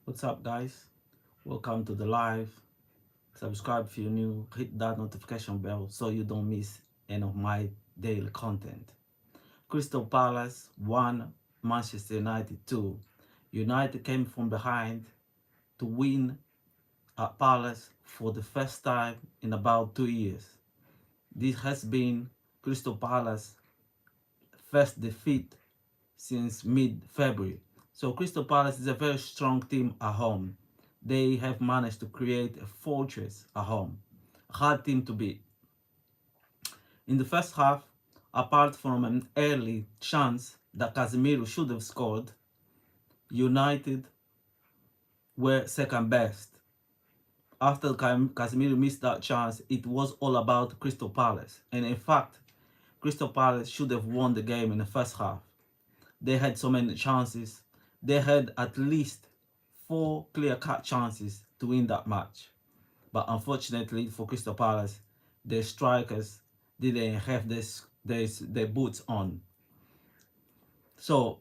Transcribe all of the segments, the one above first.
What's up, guys? Welcome to the live. Subscribe if you're new, hit that notification bell so you don't miss any of my daily content. Crystal Palace 1, Manchester United 2. United came from behind to win at Palace for the first time in about 2 years. This has been Crystal Palace's first defeat since mid-February. So Crystal Palace is a very strong team at home. They have managed to create a fortress at home. A hard team to beat. In the first half, apart from an early chance that Casemiro should have scored, United were second best. After Casemiro missed that chance, it was all about Crystal Palace. And in fact, Crystal Palace should have won the game in the first half. They had so many chances. They had at least 4 clear-cut chances to win that match. But unfortunately for Crystal Palace, their strikers didn't have their boots on. So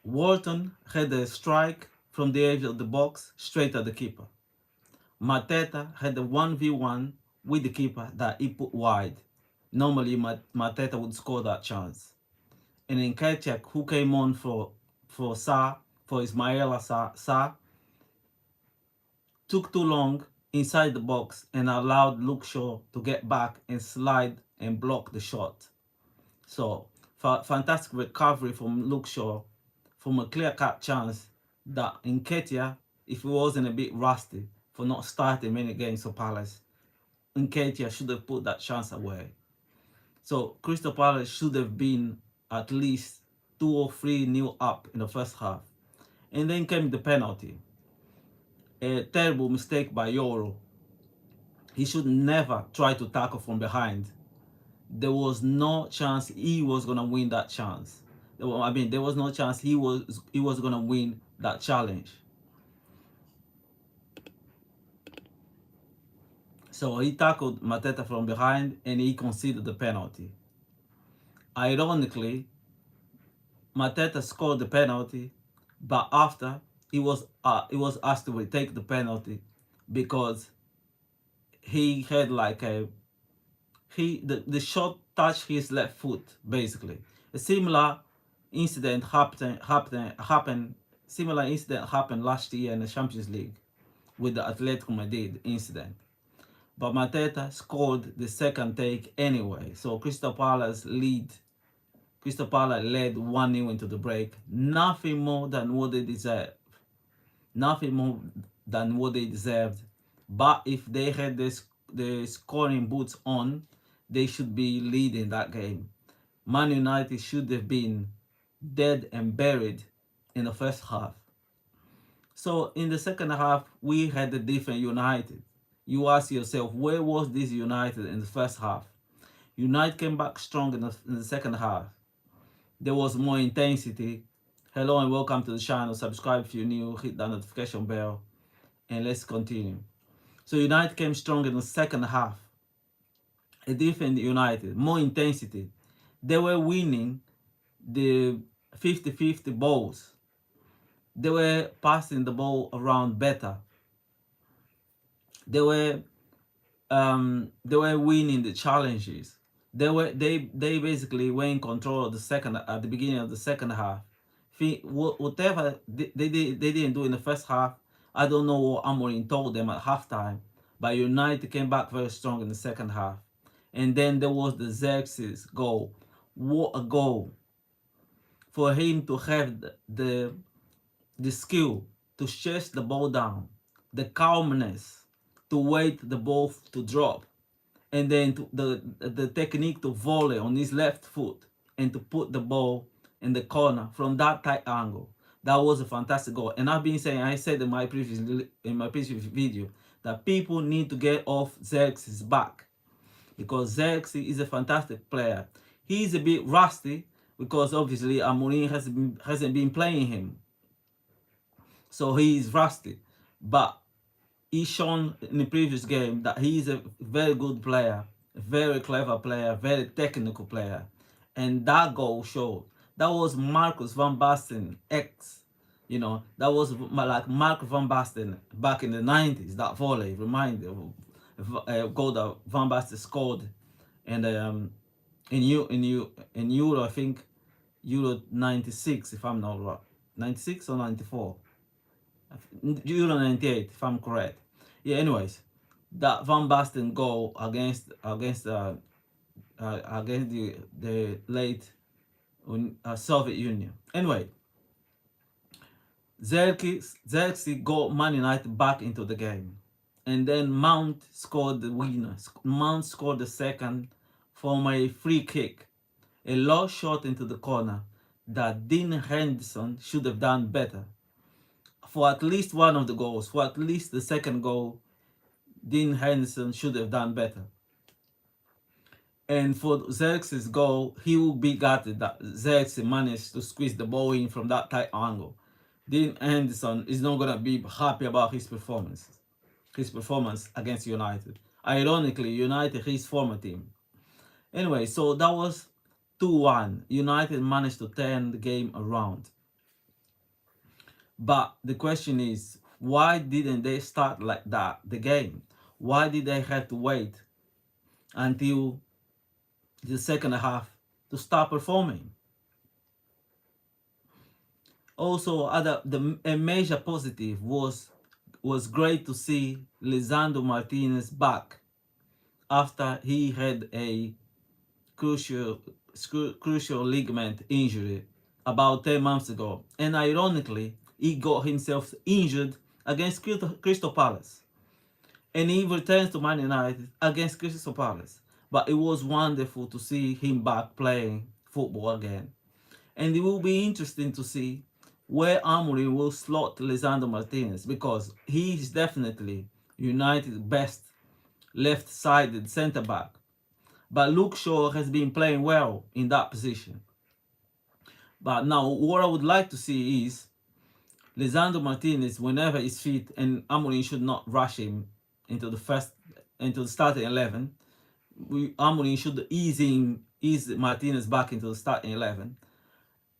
Walton had a strike from the edge of the box straight at the keeper. Mateta had a 1v1 with the keeper that he put wide. Normally Mateta would score that chance. And then Nketiah, who came on for Ismaila Sarr, took too long inside the box and allowed Luke Shaw to get back and slide and block the shot. So, fantastic recovery from Luke Shaw from a clear-cut chance that Nketiah, if he wasn't a bit rusty for not starting many games for Palace, Nketiah should have put that chance away. So, Crystal Palace should have been at least 2 or 3-0 up in the first half. And then came the penalty. A terrible mistake by Yoro. He should never try to tackle from behind. There was no chance he was gonna win that chance. There was no chance he was gonna win that challenge. So he tackled Mateta from behind and he conceded the penalty. Ironically, Mateta scored the penalty, but after he was asked to retake the penalty because he had like the shot touched his left foot basically. A similar incident happened last year in the Champions League with the Atletico Madrid incident. But Mateta scored the second take anyway, so Crystal Palace led 1-0 into the break. Nothing more than what they deserve. Nothing more than what they deserved. But if they had the scoring boots on, they should be leading that game. Man United should have been dead and buried in the first half. So in the second half, we had a different United. You ask yourself, where was this United in the first half? United came back strong in the second half. There was more intensity. Hello and welcome to the channel. Subscribe if you're new, hit that notification bell, and let's continue. So United came strong in the second half. A different United, more intensity. They were winning the 50-50 balls. They were passing the ball around better. They were winning the challenges. They basically were in control of at the beginning of the second half. Whatever they didn't do in the first half, I don't know what Amorim told them at halftime, but United came back very strong in the second half. And then there was the Zirkzee's goal. What a goal! For him to have the skill to chase the ball down, the calmness to wait the ball to drop, and then the technique to volley on his left foot and to put the ball in the corner from that tight angle. That was a fantastic goal. And I said in my previous video that people need to get off Zirkzee's back because Zirkzee is a fantastic player. He's a bit rusty because obviously Amorim hasn't been playing him, so he is rusty. But he's shown in the previous game that he is a very good player, a very clever player, very technical player. And that goal showed. That was Marcus van Basten, That was like Mark van Basten back in the 90s. That volley reminded of goal that Van Basten scored, and in Euro, I think Euro 96, if I'm not wrong, 96 or 94, Euro 98, if I'm correct. Yeah. Anyways, that Van Basten goal against the late Soviet Union. Anyway, Zirkzee got Man United back into the game. And then Mount scored the winner. Mount scored the second from a free kick. A low shot into the corner that Dean Henderson should have done better. For at least one of the goals, for at least the second goal, Dean Henderson should have done better. And for Zirkzee's goal, he will be gutted that Zirkzee managed to squeeze the ball in from that tight angle. Dean Henderson is not going to be happy about his performance against United. Ironically, United, his former team. Anyway, so that was 2-1. United managed to turn the game around. But the question is, why didn't they start like that, the game? Why did they have to wait until the second half to start performing? Also, a major positive was great to see Lisandro Martinez back after he had a crucial ligament injury about 10 months ago. And ironically, he got himself injured against Crystal Palace. And he returns to Man United against Crystal Palace. But it was wonderful to see him back playing football again. And it will be interesting to see where Amorim will slot Lisandro Martinez, because he is definitely United's best left-sided centre-back. But Luke Shaw has been playing well in that position. But now what I would like to see is Lisandro Martinez, whenever he's fit, and Amorim should not rush him into the starting 11. Amorim should ease Martinez back into the starting 11.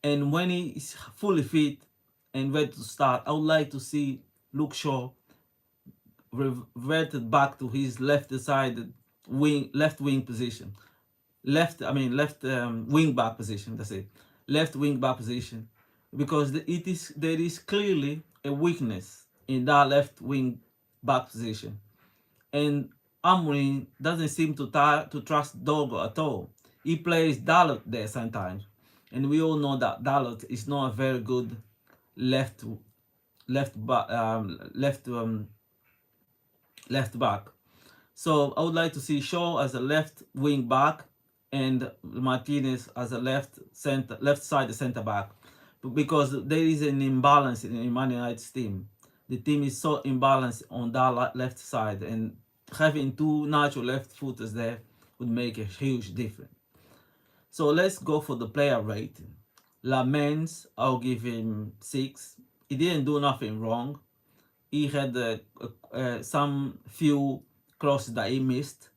And when he is fully fit and ready to start, I would like to see Luke Shaw reverted back to his left-sided left wing position. Left wing back position, that's it. Left wing back position. Because there is clearly a weakness in that left wing back position. And Amorim doesn't seem to trust Dogo at all. He plays Dalot there sometimes. And we all know that Dalot is not a very good left back. So I would like to see Shaw as a left wing back and Martinez as a left-sided centre back, because there is an imbalance in Man United's team. The team is so imbalanced on that left side, and having two natural left footers there would make a huge difference. So let's go for the player rating. Lamens, I'll give him 6. He didn't do nothing wrong. He had some few crosses that he missed,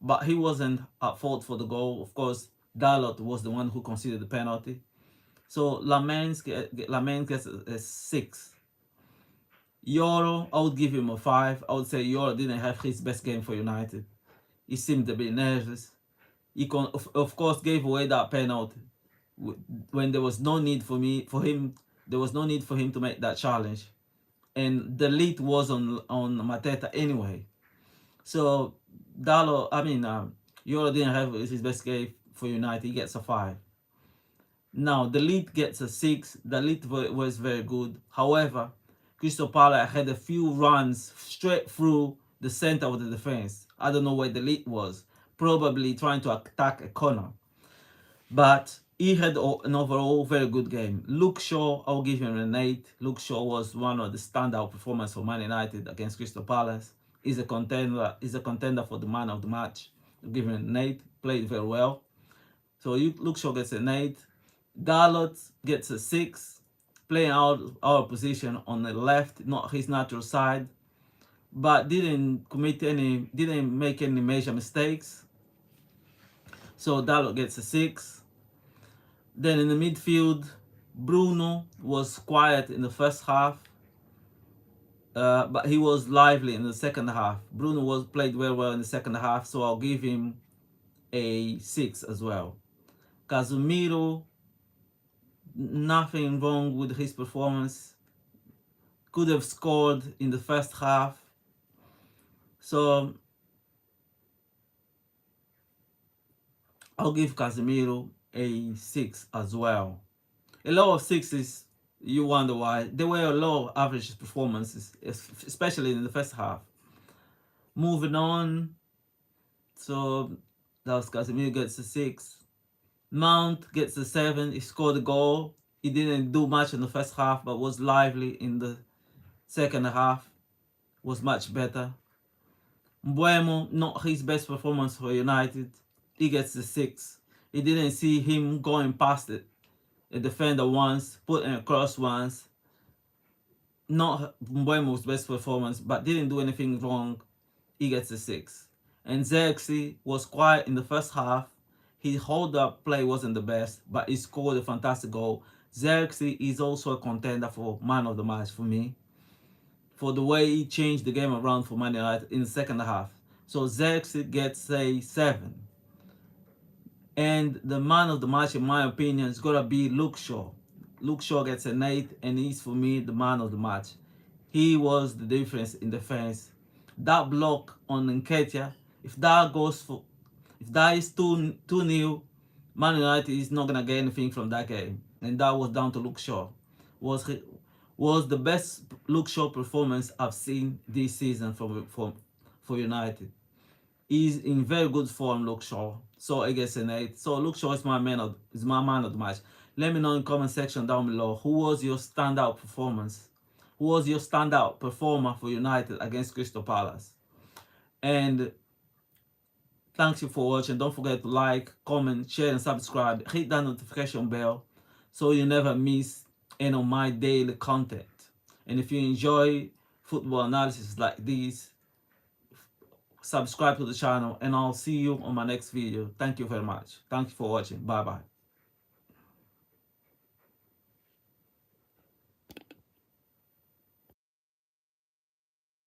but he wasn't at fault for the goal. Of course, Dalot was the one who conceded the penalty. So Lamens gets a 6. Euro, I would give him a 5. I would say Euro didn't have his best game for United. He seemed a bit nervous. He of course gave away that penalty when there was no need for him to make that challenge, and the lead was on Mateta anyway. So Euro didn't have his best game for United. He gets a 5. Now the lead gets a 6. The lead was very good. However, Crystal Palace had a few runs straight through the center of the defense. I don't know where the lead was. Probably trying to attack a corner. But he had an overall very good game. Luke Shaw, I'll give him an 8. Luke Shaw was one of the standout performances for Man United against Crystal Palace. He's a contender for the man of the match. I'll give him an 8. Played very well. So Luke Shaw gets an 8. Dalot gets a 6. Playing out our position on the left, not his natural side, but didn't make any major mistakes. So Dalot gets a 6. Then in the midfield, Bruno was quiet in the first half, but he was lively in the second half. Bruno was played very well in the second half, so I'll give him a 6 as well. Casemiro, nothing wrong with his performance. Could have scored in the first half. So I'll give Casemiro a 6 as well. A lot of 6s, you wonder why. There were a lot of average performances, especially in the first half. Moving on, so that was Casemiro gets a 6. Mount gets a 7. He scored a goal. He didn't do much in the first half, but was lively in the second half. Was much better. Mbuemo, not his best performance for United. He gets a 6. He didn't see him going past it. A defender once, putting across once. Not Mbuemo's best performance, but didn't do anything wrong. He gets a 6. And Zirkzee was quiet in the first half. His hold-up play wasn't the best, but he scored a fantastic goal. Zirkzee is also a contender for man of the match for me, for the way he changed the game around for Man United in the second half. So Zirkzee gets a 7. And the man of the match, in my opinion, is going to be Luke Shaw. Luke Shaw gets an 8, and he's, for me, the man of the match. He was the difference in defense. That block on Nketiah, if that is 2-0, Man United is not going to get anything from that game. And that was down to Luke Shaw. Was the best Luke Shaw performance I've seen this season for United. He's in very good form, Luke Shaw. So I guess an 8. So Luke Shaw is my man of the match. Let me know in the comment section down below, who was your standout performance? Who was your standout performer for United against Crystal Palace? And thank you for watching. Don't forget to like, comment, share, and subscribe. Hit that notification bell so you never miss any of my daily content. And if you enjoy football analysis like this, subscribe to the channel, and I'll see you on my next video. Thank you very much. Thank you for watching. Bye bye.